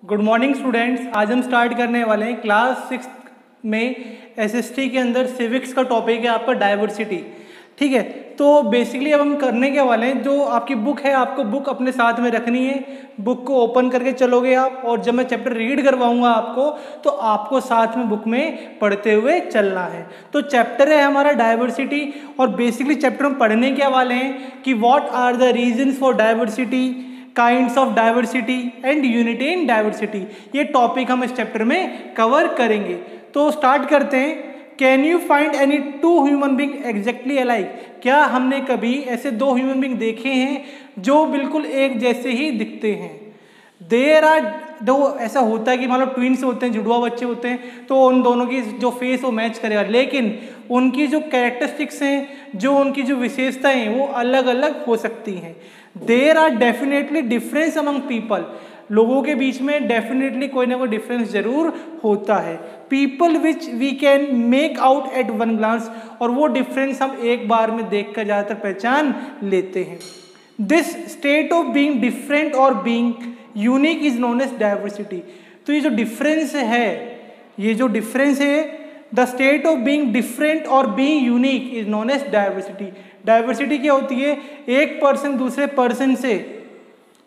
Good morning students. आज हम start करने वाले हैं क्लास 6 में एसएसटी के अंदर सिविक्स का टॉपिक है आपका डाइवर्सिटी। ठीक है, तो बेसिकली अब हम करने के वाले हैं, जो आपकी बुक है आपको बुक अपने साथ में रखनी है। बुक को ओपन करके चलोगे आप, और जब मैं चैप्टर रीड करवाऊंगा आपको तो आपको साथ में बुक में पढ़ते हुए चलना है। तो चैप्टर है हमारा डाइवर्सिटी, और बेसिकली चैप्टर हम पढ़ने के वाले हैं कि what are the reasons for diversity, kinds of diversity and unity in diversity. ये टॉपिक हम इस चैप्टर में कवर करेंगे। तो स्टार्ट करते हैं। Can you find any two human being exactly alike? क्या हमने कभी ऐसे दो ह्यूमन बीइंग देखे हैं जो बिल्कुल एक जैसे ही दिखते हैं? देयर आर दो, ऐसा होता है कि मान लो ट्विन्स होते हैं, जुड़वा बच्चे होते हैं, तो उन दोनों की जो फेस वो मैच करेगा, लेकिन उनकी जो कैरेक्टरिस्टिक्स हैं, जो उनकी जो विशेषताएं हैं, वो अलग अलग हो सकती हैं। There are definitely difference among people, लोगों के बीच में डेफिनेटली कोई ना कोई डिफरेंस जरूर होता है। People which we can make out at one glance, और वो डिफरेंस हम एक बार में देखकर ज़्यादातर पहचान लेते हैं। This state of being different और being unique is known as diversity. तो ये जो डिफरेंस है, the state of being different और being unique is known as diversity. Diversity क्या होती है? एक पर्सन दूसरे पर्सन से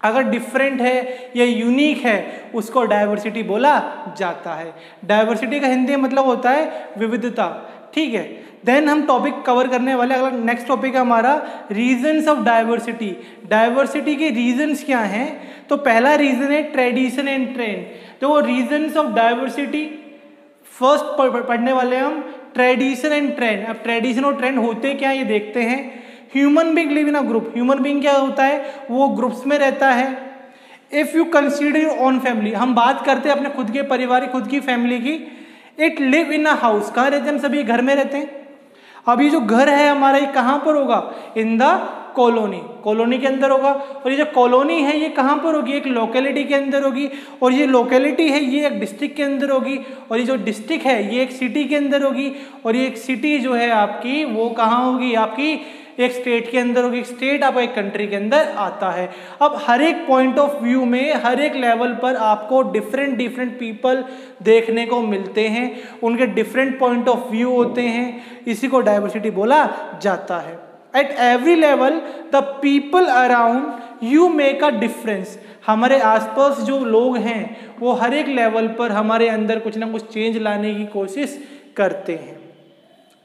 अगर डिफरेंट है या यूनिक है, उसको डाइवर्सिटी बोला जाता है। डाइवर्सिटी का हिंदी मतलब होता है विविधता। ठीक है, देन हम टॉपिक कवर करने वाले, अगला नेक्स्ट टॉपिक है हमारा रीजंस ऑफ डाइवर्सिटी। डाइवर्सिटी के रीजंस क्या हैं? तो पहला रीजन है ट्रेडिशन एंड ट्रेंड। तो रीजंस ऑफ डाइवर्सिटी फर्स्ट पढ़ने वाले हम ट्रेडिशन एंड ट्रेंड। अब ट्रेडिशन और ट्रेंड होते क्या ये देखते हैं। Human being live in a group. Human being क्या होता है? वो ग्रुप्स में रहता है। If you consider your own family, हम बात करते हैं अपने खुद के परिवार, खुद की फैमिली की। It live in a house, कहाँ रहते हैं हम? सभी घर में रहते हैं। अब ये जो घर है हमारा, ये कहाँ पर होगा? इन द कॉलोनी, कॉलोनी के अंदर होगा। और ये जो कॉलोनी है ये कहाँ पर होगी? एक लोकेलिटी के अंदर होगी। और ये लोकेलिटी है ये एक डिस्ट्रिक्ट के अंदर होगी। और ये जो डिस्ट्रिक्ट है ये एक सिटी के अंदर होगी। और ये एक सिटी जो है आपकी, वो कहाँ होगी? आपकी एक स्टेट के अंदर होगी। स्टेट आपका एक कंट्री के अंदर आता है। अब हर एक पॉइंट ऑफ व्यू में, हर एक लेवल पर आपको डिफरेंट डिफरेंट पीपल देखने को मिलते हैं। उनके डिफरेंट पॉइंट ऑफ व्यू होते हैं, इसी को डाइवर्सिटी बोला जाता है। At every level the people around you make a difference. हमारे आसपास जो लोग हैं वो हर एक लेवल पर हमारे अंदर कुछ ना कुछ चेंज लाने की कोशिश करते हैं।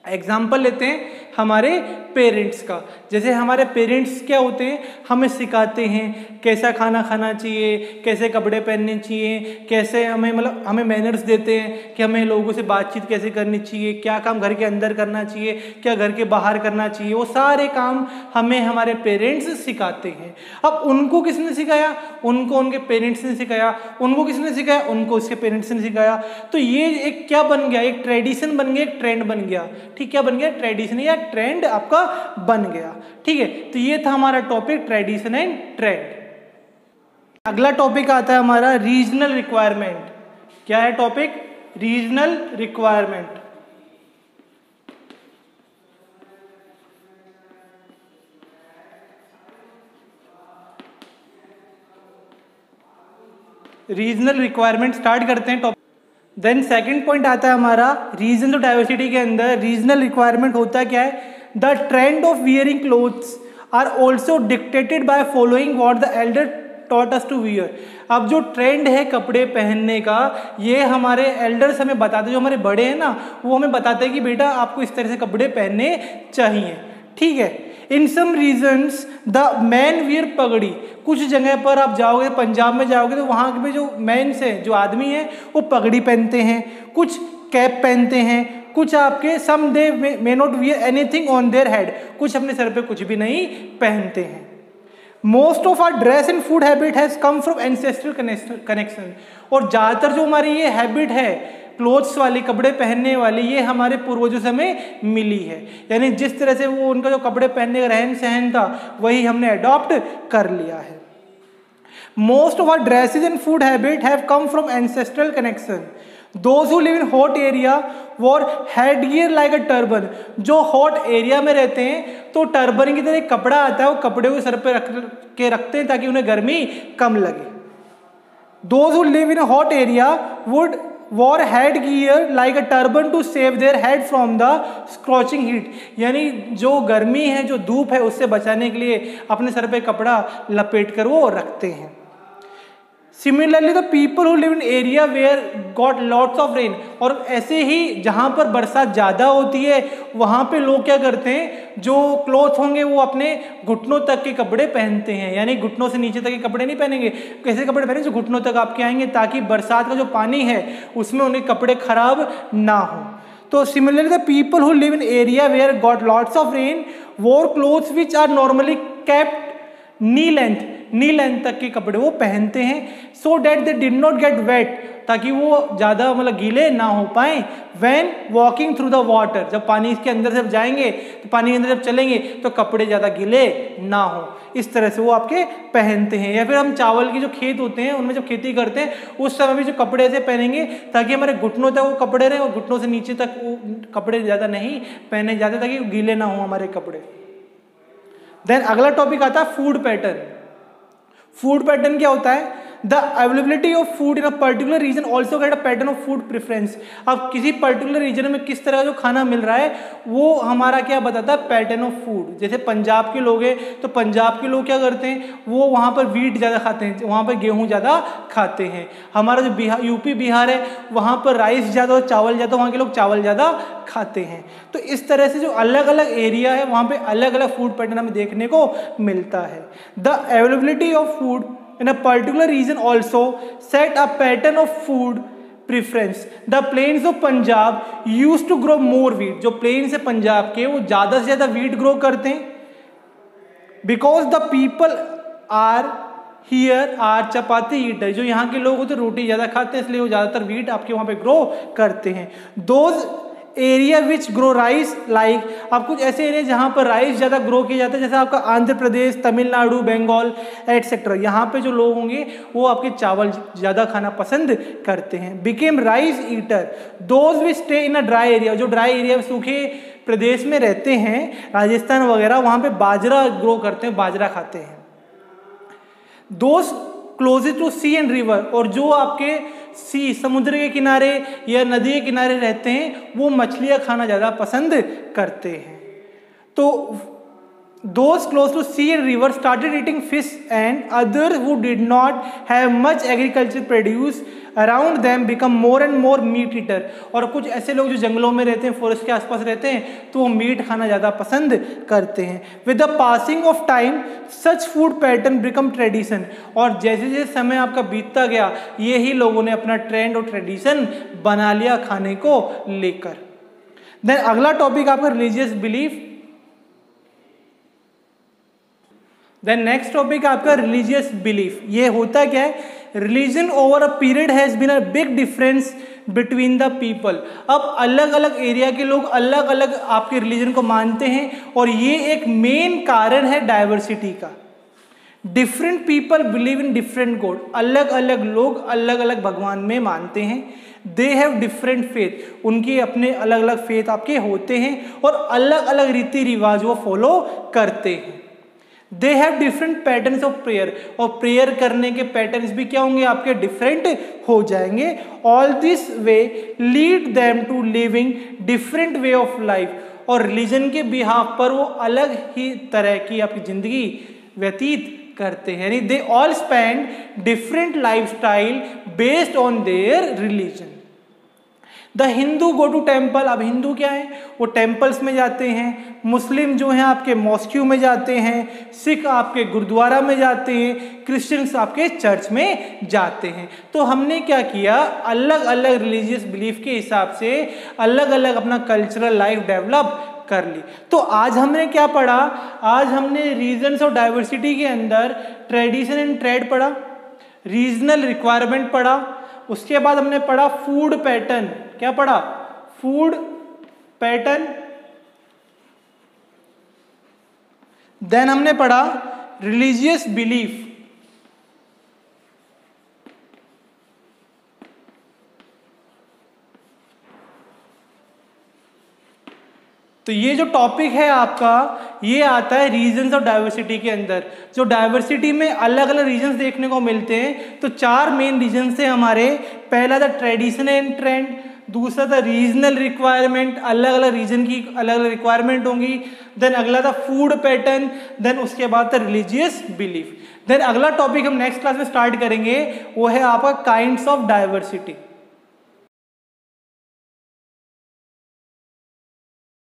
एग्जाम्पल लेते हैं हमारे पेरेंट्स का। जैसे हमारे पेरेंट्स क्या होते हैं? हमें सिखाते हैं कैसा खाना खाना चाहिए, कैसे कपड़े पहनने चाहिए, कैसे हमें मैनर्स देते हैं कि हमें लोगों से बातचीत कैसे करनी चाहिए, क्या काम घर के अंदर करना चाहिए, क्या घर के बाहर करना चाहिए। वो सारे काम हमें हमारे पेरेंट्स सिखाते हैं। अब उनको किसने सिखाया? उनको उनके पेरेंट्स ने सिखाया। उनको किसने सिखाया? उनको उसके पेरेंट्स ने सिखाया। तो ये एक क्या बन गया? एक ट्रेडिशन बन गया, एक ट्रेंड बन गया। ठीक, क्या बन गया? ट्रेडिशन या ट्रेंड आपका बन गया। ठीक है, तो ये था हमारा टॉपिक ट्रेडिशन एंड ट्रेंड। अगला टॉपिक आता है हमारा रीजनल रिक्वायरमेंट। क्या है topic? Regional requirement. Regional requirement start करते हैं टॉपिक। देन सेकंड पॉइंट आता है हमारा रीजन ऑफ डाइवर्सिटी के अंदर। रीजनल रिक्वायरमेंट होता क्या है? The trend of wearing clothes are also dictated by following what the elder taught us to wear. अब जो ट्रेंड है कपड़े पहनने का, ये हमारे एल्डर्स हमें बताते हैं, जो हमारे बड़े हैं ना, वो हमें बताते हैं कि बेटा आपको इस तरह से कपड़े पहनने चाहिए। ठीक है, इन सम रीजन्स द मैन वियर पगड़ी। कुछ जगह पर आप जाओगे, पंजाब में जाओगे, तो वहाँ पे जो मैन्स हैं, जो आदमी हैं, वो पगड़ी पहनते हैं, कुछ कैप पहनते हैं, कुछ आपके some they may not wear anything on their head, कुछ अपने सर पे कुछ भी नहीं पहनते हैं। Most of our dress and food habit has come from ancestral connection. और ज़्यादातर जो हमारी ये हैबिट है क्लोथ्स वाली, कपड़े पहनने वाली, ये हमारे पूर्वजों से हमें मिली है। यानी जिस तरह से वो उनका जो कपड़े पहनने का रहन सहन था, वही हमने अडॉप्ट कर लिया है। Most of our dresses and food habit have come from ancestral connection. Those who live in hot area wore headgear like a turban। जो हॉट एरिया में रहते हैं तो टर्बन की तरह एक कपड़ा आता है, वो कपड़े को सर पे रख के रखते हैं ताकि उन्हें गर्मी कम लगे। Those who live in a hot area would wore headgear like a turban to save their head from the scorching heat. यानी जो गर्मी है, जो धूप है, उससे बचाने के लिए अपने सर पे कपड़ा लपेट कर वो रखते हैं. Similarly, the people who live in area where got lots of rain, और ऐसे ही जहाँ पर बरसात ज़्यादा होती है वहाँ पे लोग क्या करते हैं, जो क्लॉथ होंगे वो अपने घुटनों तक के कपड़े पहनते हैं. यानी घुटनों से नीचे तक के कपड़े नहीं पहनेंगे, कैसे कपड़े पहनेंगे जो घुटनों तक आपके आएंगे, ताकि बरसात का जो पानी है उसमें उनके कपड़े खराब ना हो. तो similarly the people who live in area where got lots of rain wore clothes which are normally kept knee length तक के कपड़े वो पहनते हैं, so that they did not get wet, ताकि वो ज़्यादा मतलब गीले ना हो पाए. When walking through the water, जब पानी के अंदर जब जाएंगे तो पानी के अंदर जब चलेंगे तो कपड़े ज़्यादा गीले ना हो, इस तरह से वो आपके पहनते हैं. या फिर हम चावल के जो खेत होते हैं उनमें जब खेती करते हैं उस समय भी जो कपड़े ऐसे पहनेंगे ताकि हमारे घुटनों तक वो कपड़े रहें और घुटनों से नीचे तक वो कपड़े ज़्यादा नहीं पहने जाते ताकि गीले ना हो हमारे कपड़े. देन अगला टॉपिक आता है फूड पैटर्न. फूड पैटर्न क्या होता है? The availability of food in a particular region also get a pattern of food preference. अब किसी पर्टिकुलर रीजन में किस तरह का जो खाना मिल रहा है वो हमारा क्या बताता है, पैटर्न ऑफ फूड. जैसे पंजाब के लोग हैं तो पंजाब के लोग क्या करते हैं, वो वहाँ पर वीट ज़्यादा खाते हैं, वहाँ पर गेहूँ ज़्यादा खाते हैं. हमारा जो यूपी बिहार है वहाँ पर राइस ज़्यादा और चावल ज़्यादा, वहाँ के लोग चावल ज़्यादा खाते हैं. तो इस तरह से जो अलग अलग एरिया है वहाँ पर अलग अलग फूड पैटर्न हमें देखने को मिलता है. The availability of food in a particular region also set a pattern of food preference. The plains of Punjab used to grow more wheat. जो plains है पंजाब के वो ज़्यादा से ज़्यादा wheat grow करते हैं. Because the people are here are chapati eater. जो यहाँ के लोग होते हैं रोटी ज़्यादा खाते हैं, इसलिए वो ज़्यादातर wheat आपके वहाँ पे grow करते हैं. Those area which grow rice like, आप कुछ ऐसे एरिया जहाँ पर राइस ज़्यादा ग्रो किया जाता है, जैसे आपका आंध्र प्रदेश, तमिलनाडु, बंगाल एटसेट्रा, यहाँ पे जो लोग होंगे वो आपके चावल ज़्यादा खाना पसंद करते हैं. Became rice eater those which stay in a dry area. जो ड्राई एरिया में सूखे प्रदेश में रहते हैं, राजस्थान वगैरह, वहाँ पे बाजरा ग्रो करते हैं, बाजरा खाते हैं. Those closest to sea and river, और जो आपके सी समुद्र के किनारे या नदी के किनारे रहते हैं वो मछलियाँ खाना ज़्यादा पसंद करते हैं. तो those close to sea and river started eating fish, and others who did not have much agriculture produce around them become more and more meat eater. और कुछ ऐसे लोग जो जंगलों में रहते हैं, फॉरेस्ट के आसपास रहते हैं, तो वो मीट खाना ज़्यादा पसंद करते हैं. With the passing of time, such food pattern become tradition. और जैसे जैसे समय आपका बीतता गया यही लोगों ने अपना ट्रेंड और ट्रेडिशन बना लिया खाने को लेकर. देन अगला टॉपिक आपका religious belief. Then next topic आपका रिलीजियस बिलीफ. ये होता क्या है, religion over a period has been a big difference between the people. अब अलग अलग एरिया के लोग अलग अलग आपके रिलीजन को मानते हैं और ये एक मेन कारण है डाइवर्सिटी का. Different people believe in different God. अलग अलग लोग अलग अलग भगवान में मानते हैं. They have different faith. उनके अपने अलग अलग फेथ आपके होते हैं और अलग अलग रीति रिवाज वो फॉलो करते हैं. They have different patterns of prayer. और प्रेयर करने के पैटर्न्स भी क्या होंगे आपके, डिफरेंट हो जाएंगे. All this way lead them to living different way of life. और रिलीजन के बिहाफ पर वो अलग ही तरह की आपकी जिंदगी व्यतीत करते हैं. यानी they all spend different lifestyle based on their religion. The Hindu go to temple. अब हिंदू क्या है, वो टेम्पल्स में जाते हैं. मुस्लिम जो हैं आपके मॉस्क्यू में जाते हैं. सिख आपके गुरुद्वारा में जाते हैं. क्रिश्चियंस आपके चर्च में जाते हैं. तो हमने क्या किया, अलग अलग रिलीजियस बिलीफ के हिसाब से अलग अलग अपना कल्चरल लाइफ डेवलप कर ली. तो आज हमने क्या पढ़ा, आज हमने रीजन्स ऑफ डाइवर्सिटी के अंदर ट्रेडिशन एंड ट्रेड पढ़ा, रीजनल रिक्वायरमेंट पढ़ा, उसके बाद हमने पढ़ा फूड पैटर्न. क्या पढ़ा, फूड पैटर्न. देन हमने पढ़ा रिलीजियस बिलीफ. तो तो ये जो टॉपिक है आपका, ये आता है रीजन्स ऑफ डाइवर्सिटी के अंदर। जो डाइवर्सिटी में अलग अलग रीजन्स देखने को मिलते हैं, तो 4 मेन रीजन्स है हमारे। पहला था ट्रेडिशन एंड ट्रेंड, दूसरा था रीजनल रिक्वायरमेंट, अलग अलग रीजन की अलग अलग रिक्वायरमेंट होंगी। देन अगला था फूड पैटर्न, देन उसके बाद था रिलीजियस बिलीफ। देन अगला टॉपिक हम नेक्स्ट क्लास में स्टार्ट करेंगे, वो है आपका काइंड्स ऑफ डाइवर्सिटी।